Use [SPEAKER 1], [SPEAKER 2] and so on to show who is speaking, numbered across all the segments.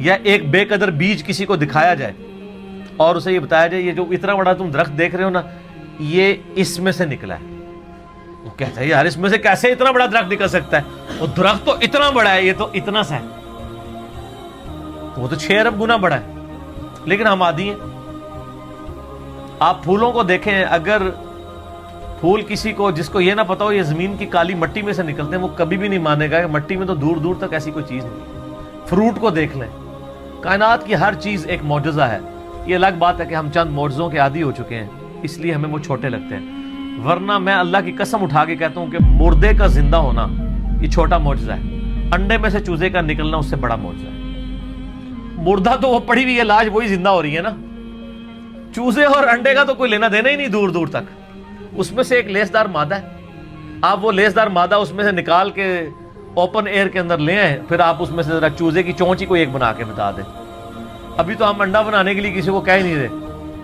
[SPEAKER 1] یا ایک بے قدر بیج کسی کو دکھایا جائے اور اسے یہ بتایا جائے یہ جو اتنا بڑا تم درخت دیکھ رہے ہو نا یہ اس میں سے نکلا ہے، وہ کہتا ہے یار اس میں سے کیسے اتنا بڑا درخت نکل سکتا ہے، وہ درخت تو اتنا بڑا ہے، یہ تو اتنا سا ہے، وہ تو 6 ارب گنا بڑا ہے، لیکن ہم عادی ہیں۔ آپ پھولوں کو دیکھیں، اگر پھول کسی کو جس کو یہ نہ پتا ہو یہ زمین کی کالی مٹی میں سے نکلتے ہیں وہ کبھی بھی نہیں مانے گا کہ مٹی میں تو دور دور تک ایسی کوئی چیز نہیں۔ فروٹ کو دیکھ لیں، کائنات کی ہر چیز ایک معجزہ ہے۔ یہ الگ بات ہے کہ ہم چند معجزوں کے عادی ہو چکے ہیں اس لیے ہمیں وہ چھوٹے لگتے ہیں، ورنہ میں اللہ کی قسم اٹھا کے کہتا ہوں کہ مردے کا زندہ ہونا یہ چھوٹا معجزہ ہے، انڈے میں سے چوزے کا نکلنا اس سے بڑا معجزہ ہے۔ مردہ تو وہ پڑی ہوئی ہے لاش، وہی زندہ ہو رہی ہے نا، چوزے اور انڈے کا تو کوئی لینا دینا ہی نہیں دور دور تک۔ اس میں سے ایک لیسدار مادہ ہے، آپ وہ لیسدار مادہ اس میں سے نکال کے اوپن ایئر کے اندر لے آئیں، پھر آپ اس میں سے ذرا چوزے کی چونچ ہی کوئی ایک بنا کے بتا دیں۔ ابھی تو ہم انڈا بنانے کے لیے کسی کو کہہ ہی نہیں رہے،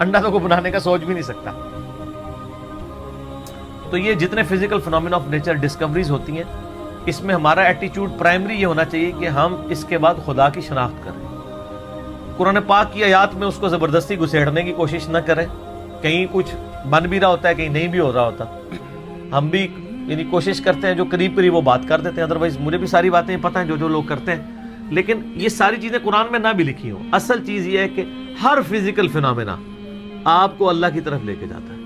[SPEAKER 1] انڈا تو کوئی بنانے کا سوچ بھی نہیں سکتا۔ تو یہ جتنے physical phenomena of nature discoveries ہوتی ہیں اس میں ہمارا ایٹیچیوڈ پرائمری یہ ہونا چاہیے کہ ہم اس کے بعد خدا کی شناخت کریں، قرآن پاک کی آیات میں اس کو زبردستی گھسیڑنے کی کوشش نہ کریں، کہیں کچھ بن بھی رہا ہوتا ہے کہیں نہیں بھی ہو رہا ہوتا، ہم بھی یعنی کوشش کرتے ہیں جو قریب قریب وہ بات کر دیتے ہیں، ادروائز مجھے بھی ساری باتیں پتہ ہیں جو لوگ کرتے ہیں، لیکن یہ ساری چیزیں قرآن میں نہ بھی لکھی ہوں۔ اصل چیز یہ ہے کہ ہر فزیکل فینومینا آپ کو اللہ کی طرف لے کے جاتا ہے۔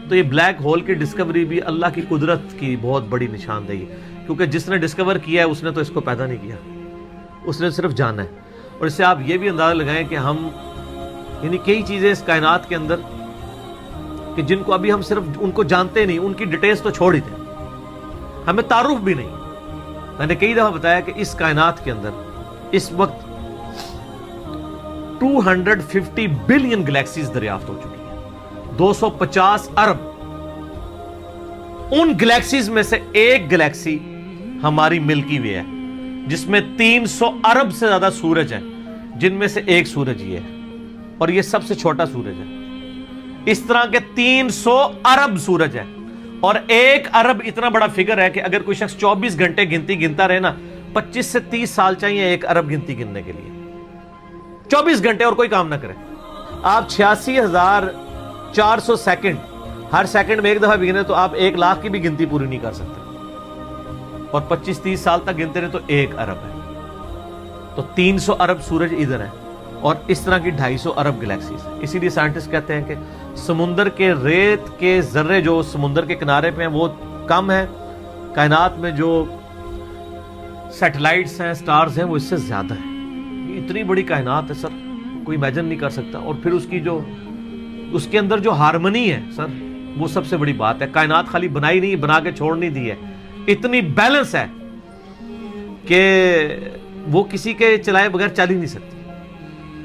[SPEAKER 1] تو یہ بلیک ہول کی ڈسکوری بھی اللہ کی قدرت کی بہت بڑی نشاندہی ہے، کیونکہ جس نے ڈسکور کیا ہے اس نے تو اس کو پیدا نہیں کیا، اس نے صرف جانا ہے۔ اور اس سے آپ یہ بھی اندازہ لگائیں کہ ہم یعنی کئی چیزیں اس کائنات کے اندر کہ جن کو ابھی ہم صرف ان کو جانتے نہیں، ان کی ڈیٹیلز تو چھوڑ ہی دیں، ہمیں تعارف بھی نہیں۔ میں نے کئی دفعہ بتایا کہ اس کائنات کے اندر اس وقت 250 بلین گلیکسیز دریافت ہو چکی ہیں، 250 ارب۔ ان گلیکسیز میں سے ایک گلیکسی ہماری ملکی وے ہے جس میں 300 ارب سے زیادہ سورج ہیں، جن میں سے ایک سورج یہ ہے اور یہ سب سے چھوٹا سورج ہے۔ اس طرح کے 300 ارب سورج ہے، اور 1 ارب اتنا بڑا فگر ہے کہ اگر کوئی شخص 24 گھنٹے گنتی گنتا رہے نا 25 سے 30 سال چاہیے 1 ارب گنتی گننے کے لیے، 24 گھنٹے اور کوئی کام نہ کرے۔ آپ 86,400 سیکنڈ، ہر سیکنڈ میں ایک دفعہ بھی گنے تو آپ 1 لاکھ کی بھی گنتی پوری نہیں کر سکتے، اور 25-30 سال تک گنتے رہے تو 1 ارب ہے۔ تو 300 ارب سورج ادھر ہے اور اس طرح کی 250 ارب گلیکسیز ہیں۔ اسی لیے سائنٹسٹ کہتے ہیں کہ سمندر کے ریت کے ذرے جو سمندر کے کنارے پہ ہیں وہ کم ہیں، کائنات میں جو سیٹلائٹس ہیں، سٹارز ہیں، وہ اس سے زیادہ ہیں۔ یہ اتنی بڑی کائنات ہے سر، کوئی امیجن نہیں کر سکتا۔ اور پھر اس کی جو اس کے اندر جو ہارمنی ہے سر، وہ سب سے بڑی بات ہے۔ کائنات خالی بنائی نہیں، بنا کے چھوڑ نہیں دی ہے، اتنی بیلنس ہے کہ وہ کسی کے چلائے بغیر چل ہی نہیں سکتی،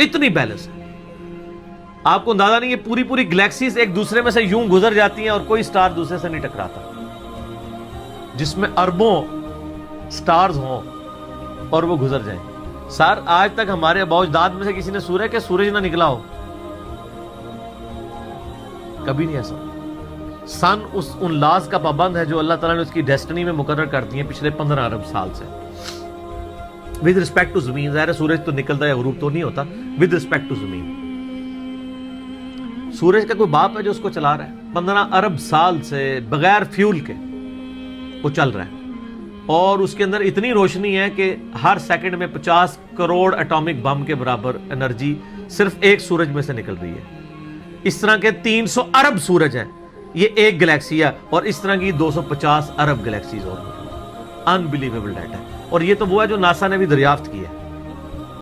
[SPEAKER 1] اتنی بیلنس ہے۔ آپ کو اندازہ نہیں، یہ پوری پوری گلیکسیز ایک دوسرے میں سے یوں گزر جاتی ہیں اور کوئی سٹار دوسرے سے نہیں ٹکراتا، جس میں اربوں سٹارز ہوں اور وہ گزر جائیں۔ سر آج تک ہمارے آباء و اجداد میں سے کسی نے سورج کہ سورج نہ نکلا ہو، کبھی نہیں ایسا۔ سن ان لاز کا پابند ہے جو اللہ تعالیٰ نے اس کی ڈیسٹنی میں مقرر کر دی ہیں پچھلے 15 ارب سال سے۔ ود رسپیکٹ ٹو زمین، ظاہر ہے سورج تو نکلتا ہے غروب تو نہیں ہوتا، ود رسپیکٹ ٹو زمین۔ سورج کا کوئی باپ ہے جو اس کو چلا رہا ہے؟ 15 ارب سال سے بغیر فیول کے وہ چل رہا ہے، اور اس کے اندر اتنی روشنی ہے کہ ہر سیکنڈ میں 50 کروڑ ایٹامک بم کے برابر انرجی صرف ایک سورج میں سے نکل رہی ہے۔ اس طرح کے 300 ارب سورج ہیں، یہ ایک گلیکسی ہے، اور اس طرح کی 250 ارب گلیکسیز اور انبلیویبل ڈیٹا ہے۔ اور یہ تو وہ ہے جو ناسا نے بھی دریافت کی ہے۔